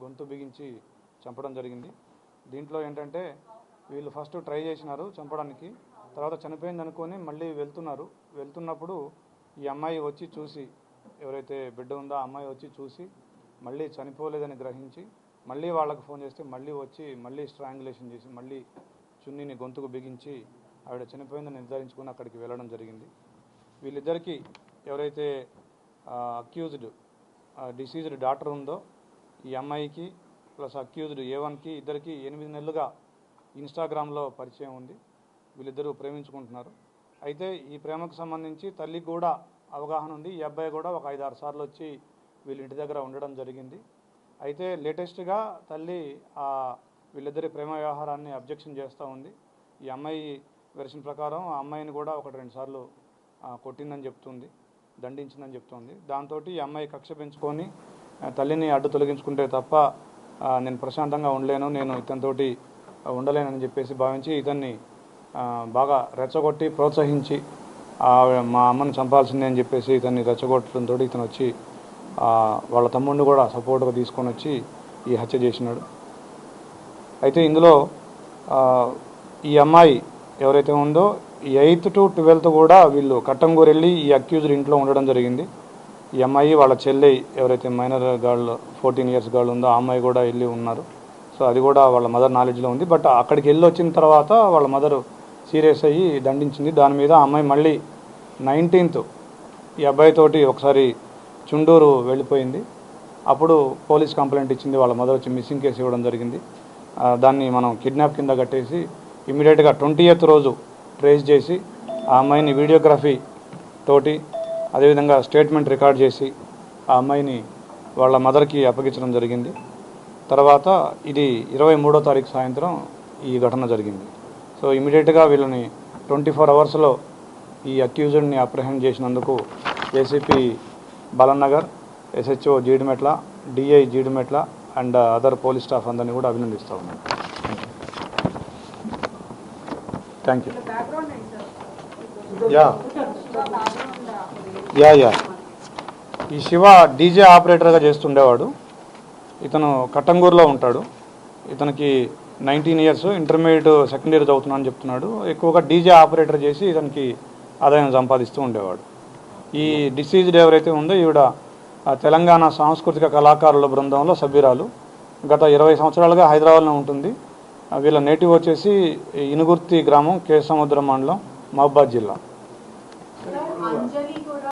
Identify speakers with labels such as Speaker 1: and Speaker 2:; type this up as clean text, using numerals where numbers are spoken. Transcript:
Speaker 1: గొంతు బిగించి చంపడం జరిగింది. దీంట్లో ఏంటంటే వీళ్ళు ఫస్ట్ ట్రై చేసినారు చంపడానికి, తర్వాత చనిపోయింది అనుకొని మళ్ళీ వెళ్తున్నప్పుడు ఈ అమ్మాయి వచ్చి చూసి, ఎవరైతే బిడ్డ ఉందో ఆ అమ్మాయి వచ్చి చూసి మళ్ళీ చనిపోలేదని గ్రహించి మళ్ళీ వాళ్ళకి ఫోన్ చేస్తే మళ్ళీ వచ్చి మళ్ళీ స్ట్రాంగులేషన్ చేసి మళ్ళీ చున్నీని గొంతుకు బిగించి ఆవిడ చనిపోయిందని నిర్ధారించుకొని అక్కడికి వెళ్ళడం జరిగింది. వీళ్ళిద్దరికీ ఎవరైతే అక్యూజ్డ్ డిసీజ్డ్ డాటర్ ఉందో ఈ అమ్మాయికి ప్లస్ అక్యూజ్డ్ A1కి ఇద్దరికి 8 నెలలుగా ఇన్స్టాగ్రామ్లో పరిచయం ఉంది. వీళ్ళిద్దరూ ప్రేమించుకుంటున్నారు. అయితే ఈ ప్రేమకు సంబంధించి తల్లికి కూడా అవగాహన ఉంది. ఈ అబ్బాయి కూడా ఒక 5-6 సార్లు వచ్చి వీళ్ళ ఇంటి దగ్గర ఉండడం జరిగింది. అయితే లేటెస్ట్గా తల్లి వీళ్ళిద్దరి ప్రేమ వ్యవహారాన్ని అబ్జెక్షన్ చేస్తూ ఉంది. ఈ అమ్మాయి వెర్షన్ ప్రకారం ఆ అమ్మాయిని కూడా 1-2 సార్లు కొట్టిందని చెప్తుంది, దండించిందని చెప్తుంది. దాంతో ఈ అమ్మాయి కక్ష పెంచుకొని తల్లిని అడ్డు తొలగించుకుంటే తప్ప నేను ప్రశాంతంగా ఉండలేను, నేను ఇతనితోటి ఉండలేనని చెప్పేసి భావించి ఇతన్ని బాగా రెచ్చగొట్టి ప్రోత్సహించి మా అమ్మను చంపాల్సిందే అని చెప్పేసి ఇతన్ని రెచ్చగొట్టడంతో ఇతను వచ్చి వాళ్ళ తమ్ముడిని కూడా సపోర్ట్గా తీసుకొని వచ్చి ఈ హత్య చేసినాడు. అయితే ఇందులో ఈ అమ్మాయి ఎవరైతే ఉందో 8th to 12th కూడా వీళ్ళు కట్టంగూరు వెళ్ళి ఈ అక్యూజ్డ్ ఇంట్లో ఉండడం జరిగింది. ఈ అమ్మాయి వాళ్ళ చెల్లి ఎవరైతే మైనర్ గర్ల్ 14 years గర్ల్ ఉందో ఆ అమ్మాయి కూడా వెళ్ళి ఉన్నారు. సో అది కూడా వాళ్ళ మదర్ నాలెడ్జ్లో ఉంది. బట్ అక్కడికి వెళ్ళి వచ్చిన తర్వాత వాళ్ళ మదర్ సీరియస్ అయ్యి దండించింది. దాని మీద అమ్మాయి మళ్ళీ 19th ఈ అబ్బాయితోటి ఒకసారి చుండూరు వెళ్ళిపోయింది. అప్పుడు పోలీస్ కంప్లైంట్ ఇచ్చింది. వాళ్ళ మదర్ వచ్చి మిస్సింగ్ కేసు ఇవ్వడం జరిగింది. దాన్ని మనం కిడ్నాప్ కింద కట్టేసి ఇమీడియట్గా 20th రోజు ట్రేస్ చేసి ఆ అమ్మాయిని వీడియోగ్రఫీ తోటి అదేవిధంగా స్టేట్మెంట్ రికార్డ్ చేసి ఆ అమ్మాయిని వాళ్ళ మదర్కి అప్పగించడం జరిగింది. తర్వాత ఇది 23వ తారీఖు సాయంత్రం ఈ ఘటన జరిగింది. సో ఇమీడియట్గా వీళ్ళని 24 hours ఈ అక్యూజ్డ్ని అప్రహెండ్ చేసినందుకు ACP Balanagar, SHO Jeedimetla, DI Jeedimetla and other police staff అందరినీ కూడా అభినందిస్తూ ఉన్నాను. Thank you. యా ఈ శివ డీజే ఆపరేటర్గా చేస్తుండేవాడు. ఇతను కట్టంగూరులో ఉంటాడు. ఇతనికి 19 years, ఇంటర్మీడియట్ సెకండ్ ఇయర్ చదువుతున్నాను చెప్తున్నాడు. ఎక్కువగా డీజే ఆపరేటర్ చేసి ఇతనికి ఆదాయం సంపాదిస్తూ ఉండేవాడు. ఈ డిసీజ్డ్ ఎవరైతే ఉందో ఈవిడ తెలంగాణ సాంస్కృతిక కళాకారుల బృందంలో సభ్యురాలు. గత 20 సంవత్సరాలుగా హైదరాబాద్లో ఉంటుంది. వీళ్ళ నేటివ్ వచ్చేసి ఇనుగుర్తి గ్రామం, కేసముద్రం మండలం, మహబూబాద్ జిల్లా.